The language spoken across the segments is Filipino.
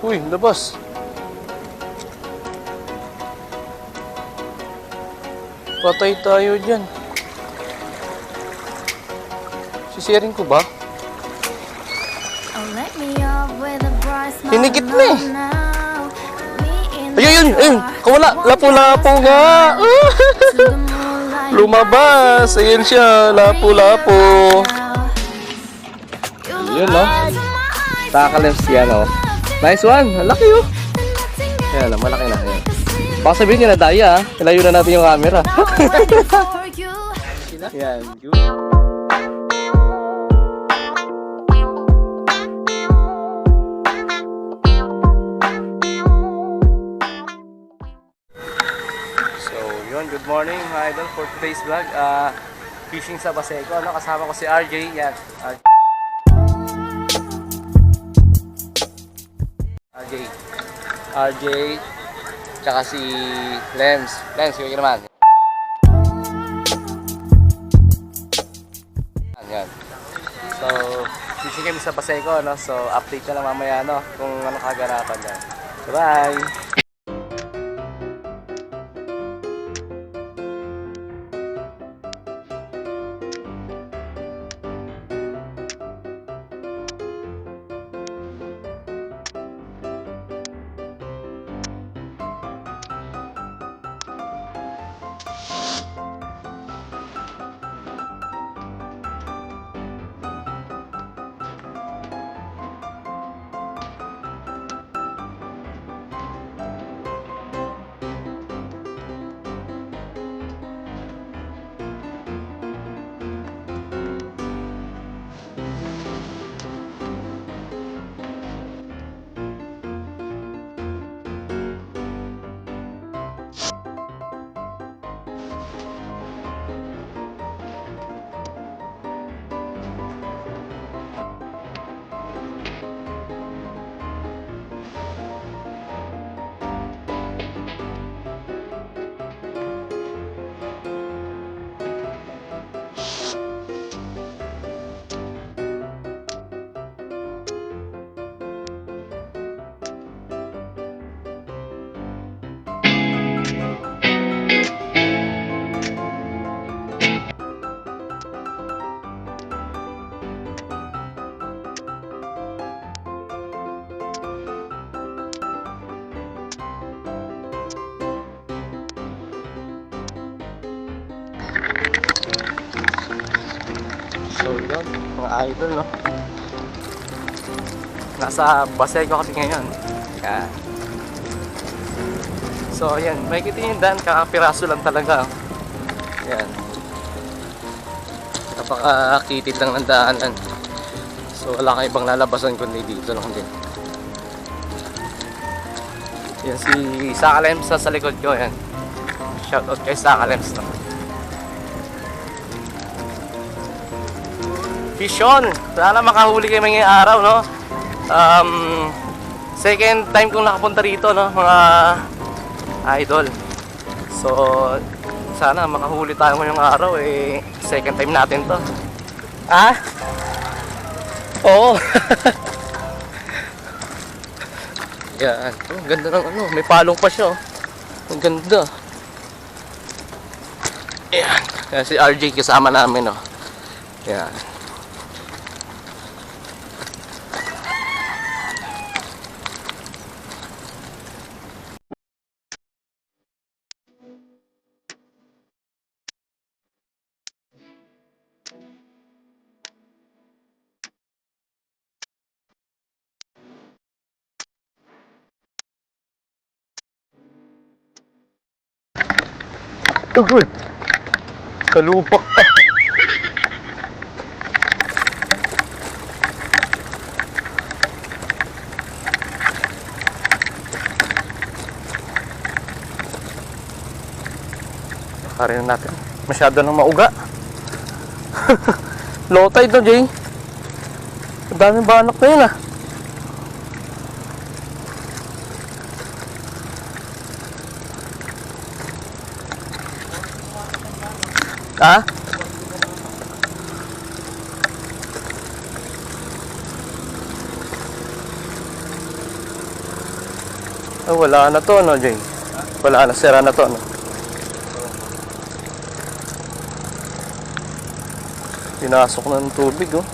Uy, labas. Patay tayo dyan. Sisirin ko ba? Hinigit na eh. Ayun, ayun. Kawala. Lapo-lapo nga. Lumabas. Ayun siya. Lapo-lapo. Ayun, no? Taka-lens yan, no? Nice one. Laki, oh. Yan, malaki na. Yan. Baka sabihin niya na daya, ha? Ilayo na natin yung camera. Yan. Good morning mga idol for today's vlog. Fishing sa Baseco, no? Kasama ko si RJ. Yan. RJ tsaka si Lems. Lems, yung naman. Yan. So, fishing kami sa Baseco, no? So, update na lang mamaya, no? Kung ano kaganapan yan. Bye! So yun, mga idol, no? Nasa Baseco kami ngayon. Yan. So yan, may kitingin daan, kakapiraso lang talaga. Yan. Napakakitid lang ng daanan. So wala kang ibang lalabasan kundi dito lang din. Yan si Sakalems sa likod ko, yan. Shoutout kay Sakalems, no? Fishon! Sana makahuli kayo ngayong araw, no? Second time kong nakapunta rito, no? Mga idol. So, sana makahuli tayo ngayong araw, eh. Second time natin to. Ah? Oo. Yan. Ang ganda ng ano. May palong pa siya, oh. Ang ganda. Yan. Yan si RJ kasama namin, oh. Yan. Uy! Kalupak pa! Lakarin na natin. Masyado nang mauga. Low tide, no, Jay? Ang daming banak na yun, ah. Ha? Ah, wala na to, no, Jay? Wala na, sira na to, no? Pinasok na ng tubig, oh.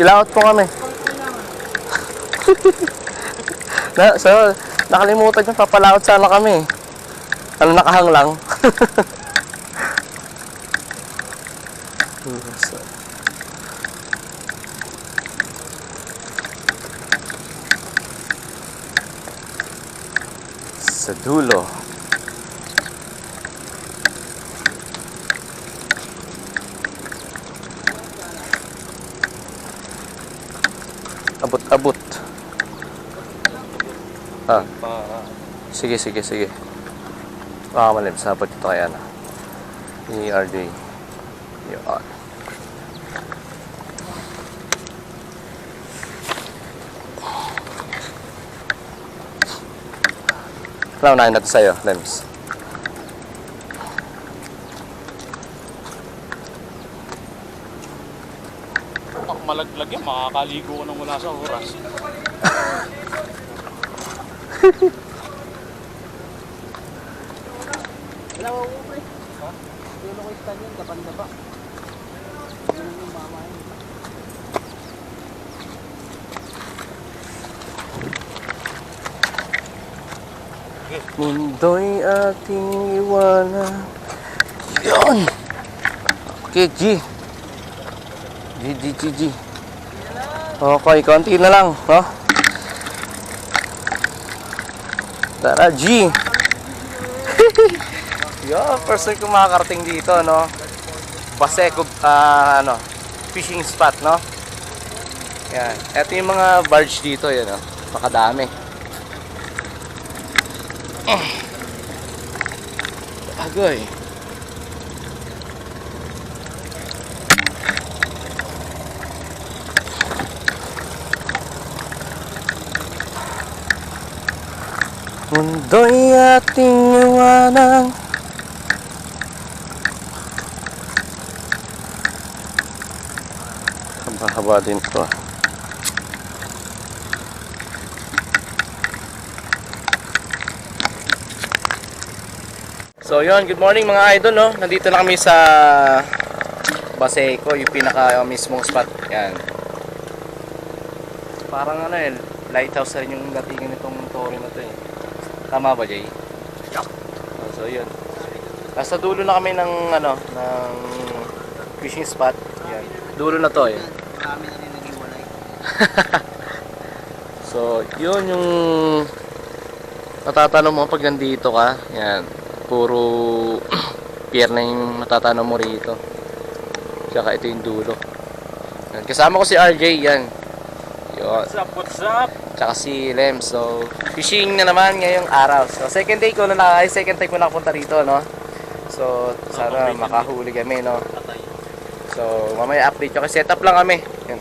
Ilaot po kami. So, nakalimutan yung papalaot sana kami. Ano, nakahang lang. Sa dulo. Abot-abot. Ah. Sige. Malim, sabot ito kaya na. ERD. Yun. Unahin natin sa'yo, Lems. Pag malaglag yan, makakaligo ko nang wala sa oras. Wala ko pre. Ha? Dulo ko istan yan, daban-daba. Yun yung mamahin. Mundo'y ating iwanan. Yun! Okay, G. G. Okay, konti na lang, no? Tara, G. Yo, first time ko makakarating dito, no? Baseco, fishing spot, no? Yan. Ito yung mga barge dito, yan, no? Makadami. Agoy. Mundo'y ating iwanang. Haba-haba din ito. So yun, good morning mga idol, no? Nandito na kami sa Baseco, yung pinaka mismong spot. Yan. Parang lighthouse rin yung datingan nitong tore na to eh. Tama ba, Jay? Yup. So yun. Nasa dulo na kami ng ng fishing spot. Yan. Dulo na to eh. Marami na rin nag-iwalay. So, yun yung matatanong mo pag nandito ka. Yan. Puro pier na yung matatanong mo rito. Tsaka ito yung dulo. Yan. Kasama ko si RJ. Yan. Yun. What's up? Tsaka si Lem. So, fishing na naman ngayong araw. So, second time ko nakapunta rito, no? So, sana makahuli kami, no? So, mamaya update ko. Kasi set up lang kami. Yan.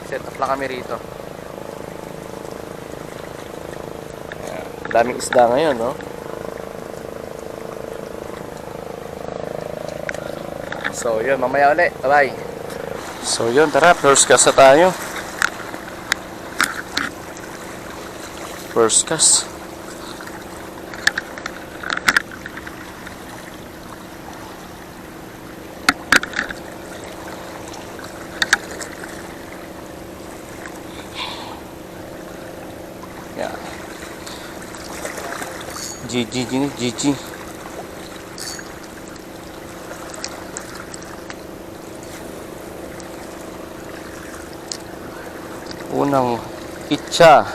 Set up lang kami rito. Yan. Daming isda ngayon, no? So, yun. Mamaya ulit. Bye-bye. So, yun. Tara. First cast na tayo. First cast. Yeah. GG. Unang itcha.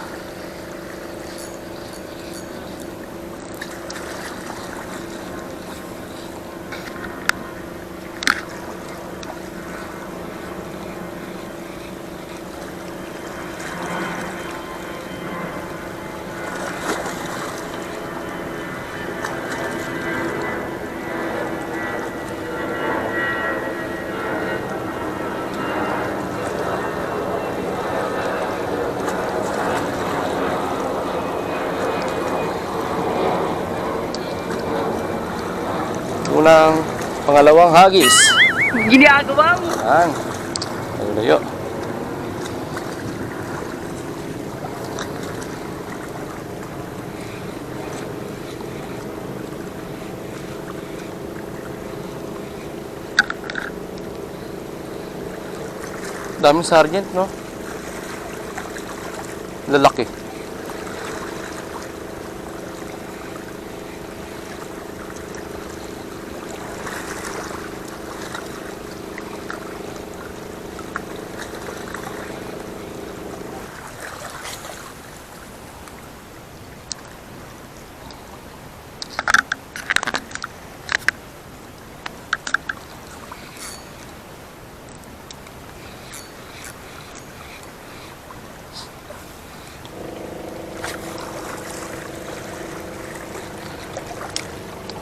Unang, pangalawang hagis. Ginagawa mo. Yan. Layo. Daming sergeant, no? Lalaki.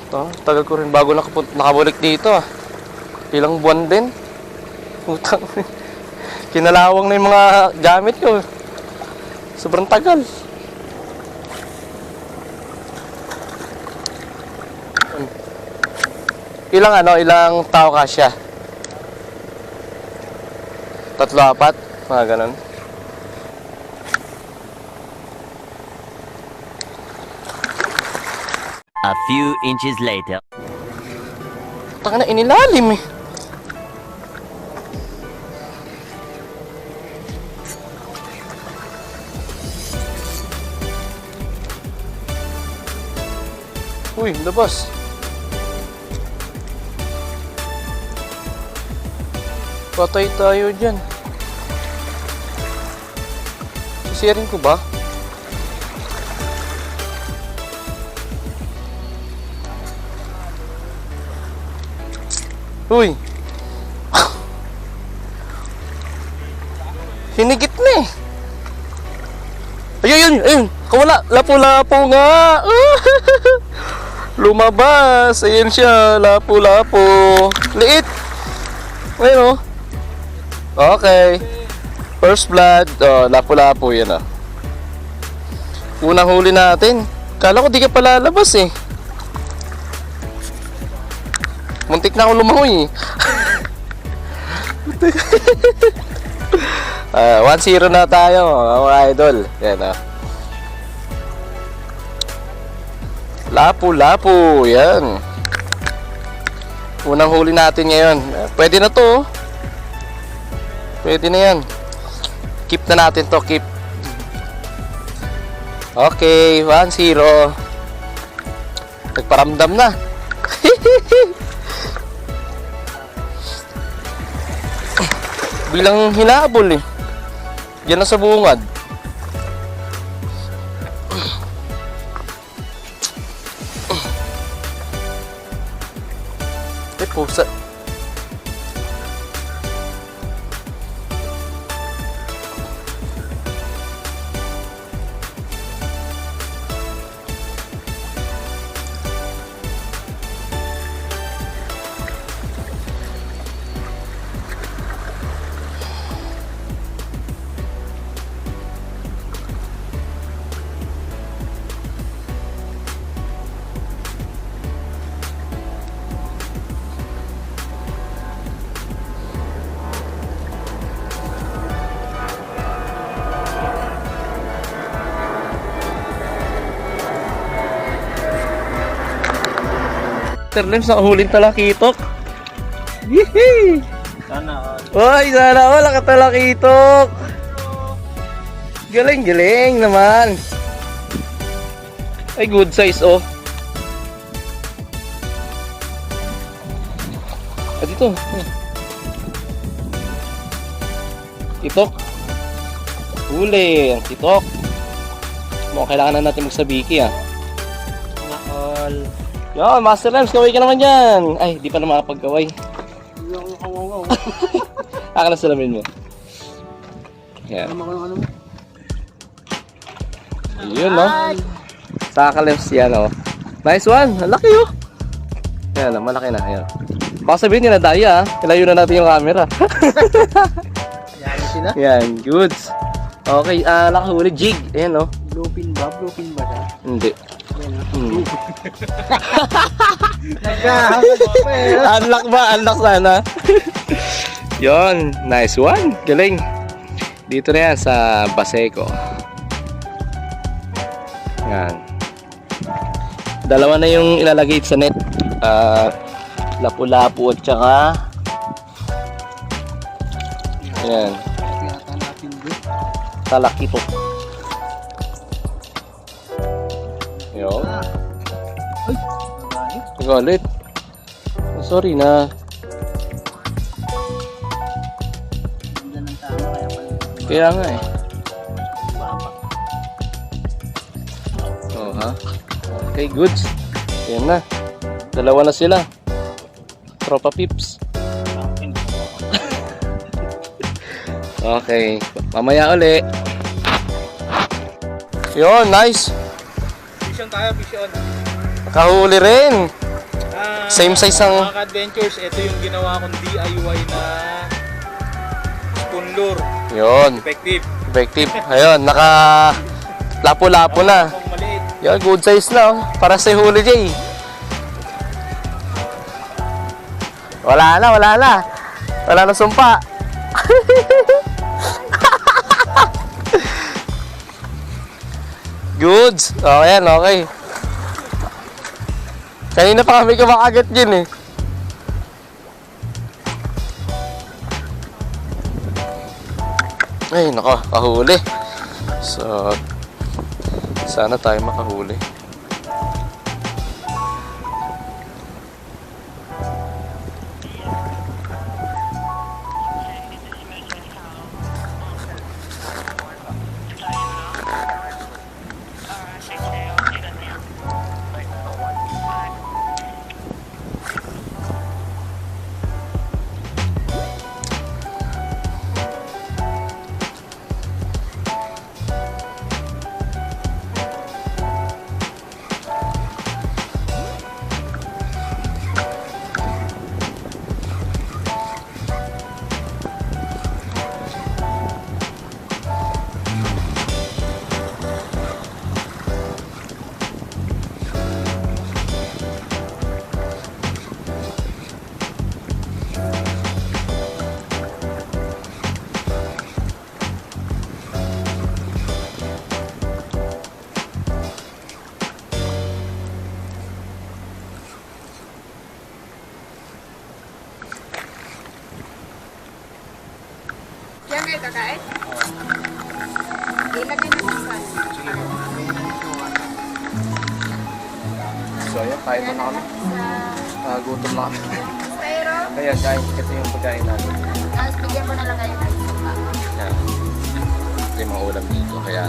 Ito, tagal ko rin bago nakabalik dito ah. Ilang buwan din. Utang. Kinalawang na yung mga gamit ko. Sobrang tagal. Ilang tao kasya? 3, 4, mga ganun. A few inches later. Taka na, inilalim eh. Uy, labas. Patay tayo dyan. Sisirin ko ba? Uy! Hinigit na eh! Ayun! Kawala! Lapo-lapo nga! Lumabas! Ayun siya! Lapo-lapo! Liit! Ayun oh! Okay! First blood! Oh, lapo-lapo yan ah. Unang huli natin. Kala ko di ka palalabas eh. Muntik na ako lumangoy eh. 1-0 na tayo mga idol. Yan ah. Lapu-lapu. Yan. Unang huli natin ngayon. Pwede na to. Pwede na yan. Keep na natin to. Keep. Okay. 1-0. Nagparamdam na. Bilang hinabol eh. Yan na sa bungad. Ay pusa. Terlems nakahulin talakitok. Yehey! Sana Uy, sana wala ka talakitok. Galing naman. Ay, good size oh. At ito. Titok. Huli ang titok. Mukhang kailangan na natin magsabiki ah. Nakal. Yo, Master Lems, kaway ka naman dyan. Ay, di pa na makapagkaway. Hindi ako nakawangaw. Aka na salamin mo. Yan. Ano mo? Yun, no? Saka Lems yan, oh. Nice one. Ang laki, oh. Yan, malaki na. Yan. Baka sabihin nila, daya, ah. Ilayo na natin yung camera. Yan sila. Yan, goods. Okay, nakahuli. Jig. Ayan, oh. Bluefin ba? Bluefin ba siya? Hindi. Yan ah. Hmm. Nagkahangat pa eh. Unlock ba? Unlock sana. Yon, nice one. Galing. Dito na yan sa Baseco. Yan. Dalawa na yung ilalagay sa net. Lapu-lapu at saka yan, Yata natin doon. talakito. Yo. Ay, nabalik. Galit. Oh, sorry na. Ganda ng tama kaya pala. Kaya nga eh. Baba. Oh, ha? Okay, goods. Yan na. Dalawa na sila. Tropa pips. Okay. Mamaya uli. Yun, nice. Vision tayo, vision. Nakahuli rin. Same size ang... Mga ka-adventures, ito yung ginawa kong DIY na spoon lure. Yun. Effective. Effective. Ayun, naka... Lapo-lapo na. Kung maliit. Yun, good size na. Oh. Para sa huli, Jay. Wala na, wala na. Wala na sumpa. Goods. Okay yan, okay. Kanina pa kami kumakagat dyan eh. Ay, nako, kahuli. So, sana tayo makahuli. Yan kayo kakain? Ilagay na sa So, ayan, kain na kami. Gutom na kami. styro. Kaya, guys, ito yung pagkain natin. Tapos bigyan mo na lang kayo ng sopa. Yan. Ito yung mga ulam dito. Kaya,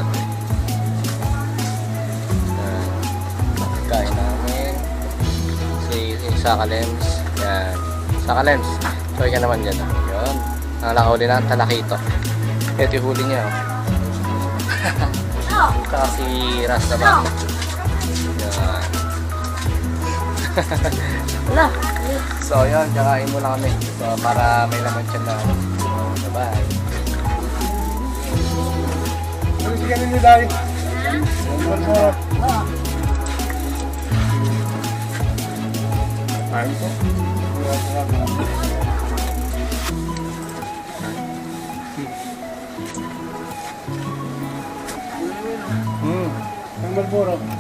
pagkain namin. Si Saka Lems. Yan. Saka Lems. Sorry ka naman dyan. Yun. Ang nakahuli na ang talakito. Ito yung huli niya. Oh. Saka si Rasta ba? Yan. Wala. So, yun. Kakain muna kami. So, para may laman siya na. So, bye. Sige ninyo dahil. Kain po. Ang Malboro.